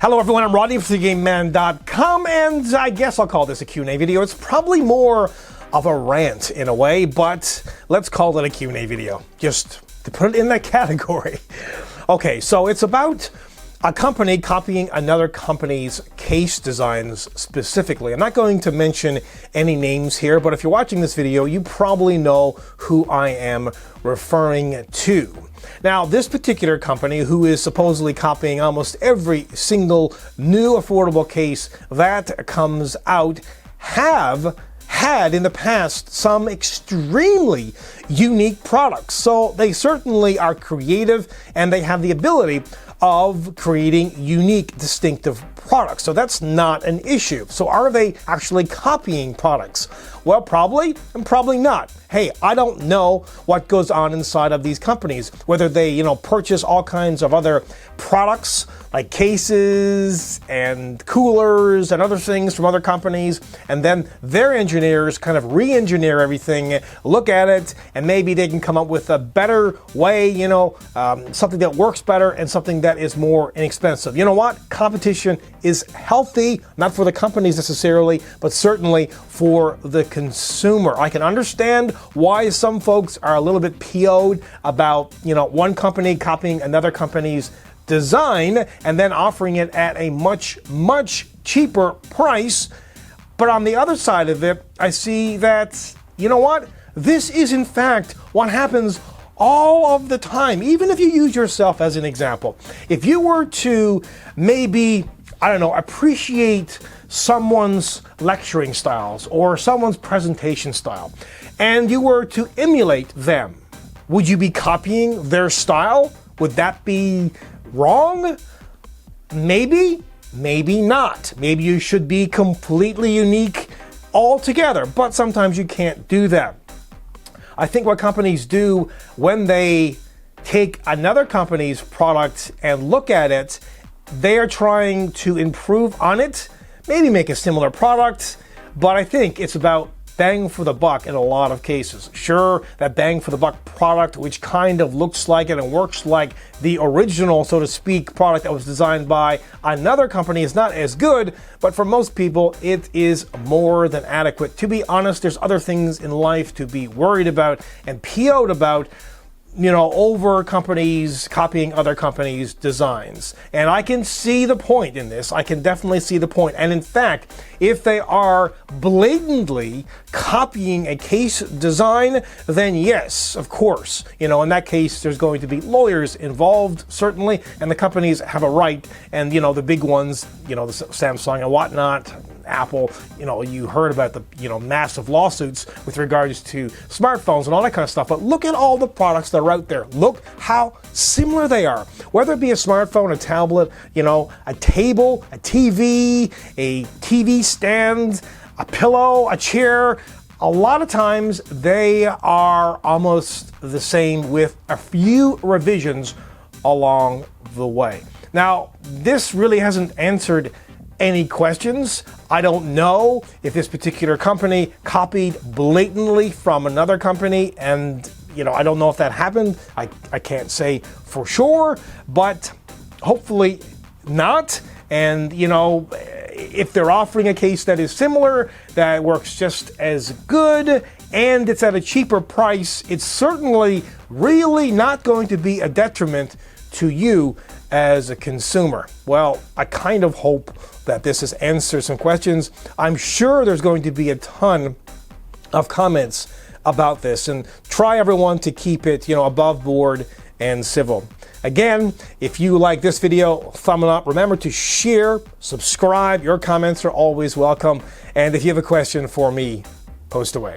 Hello everyone, I'm Rodney from TheGameMan.com, and I guess I'll call this a Q&A video. It's probably more of a rant in a way, but let's call it a Q&A video, just to put it in that category. Okay, so it's about a company copying another company's case designs specifically. I'm not going to mention any names here, but if you're watching this video, you probably know who I am referring to. Now, this particular company, who is supposedly copying almost every single new affordable case that comes out, have had in the past some extremely unique products. So they certainly are creative and they have the ability of creating unique, distinctive products. So that's not an issue. So are they actually copying products? Well, probably and probably not. Hey, I don't know what goes on inside of these companies, whether they, purchase all kinds of other products like cases and coolers and other things from other companies, and then their engineers kind of re-engineer everything, look at it, and maybe they can come up with a better way, something that works better and something that is more inexpensive. You know what? Competition is healthy, not for the companies necessarily, but certainly for the consumer. I can understand why some folks are a little bit PO'd about, one company copying another company's design and then offering it at a much, much cheaper price. But on the other side of it, I see that, this is in fact what happens all of the time. Even if you use yourself as an example, if you were to maybe, appreciate someone's lecturing styles or someone's presentation style, and you were to emulate them, would you be copying their style? Would that be wrong? Maybe, maybe not. Maybe you should be completely unique altogether, but sometimes you can't do that. I think what companies do when they take another company's product and look at it, they are trying to improve on it, maybe make a similar product, but I think it's about bang for the buck in a lot of cases. Sure, that bang for the buck product, which kind of looks like it and works like the original, so to speak, product that was designed by another company, is not as good, but for most people, it is more than adequate. To be honest, there's other things in life to be worried about and PO'd about, over companies copying other companies' designs. And I can see the point in this. I can definitely see the point. And in fact, if they are blatantly copying a case design, then yes, of course, in that case, there's going to be lawyers involved, certainly, and the companies have a right. And, the big ones, the Samsung and whatnot, Apple, you heard about the, massive lawsuits with regards to smartphones and all that kind of stuff. But look at all the products that are out there. Look how similar they are. Whether it be a smartphone, a tablet, a table, a TV stand, a pillow, a chair, a lot of times they are almost the same with a few revisions along the way. Now, this really hasn't answered any questions. I don't know if this particular company copied blatantly from another company, and I don't know if that happened. I can't say for sure, but hopefully not. And if they're offering a case that is similar, that works just as good, and it's at a cheaper price, it's certainly really not going to be a detriment to you as a consumer. Well, I kind of hope that this has answered some questions. I'm sure there's going to be a ton of comments about this, and try everyone to keep it, above board and civil. Again, if you like this video, thumb it up. Remember to share, subscribe. Your comments are always welcome. And if you have a question for me, post away.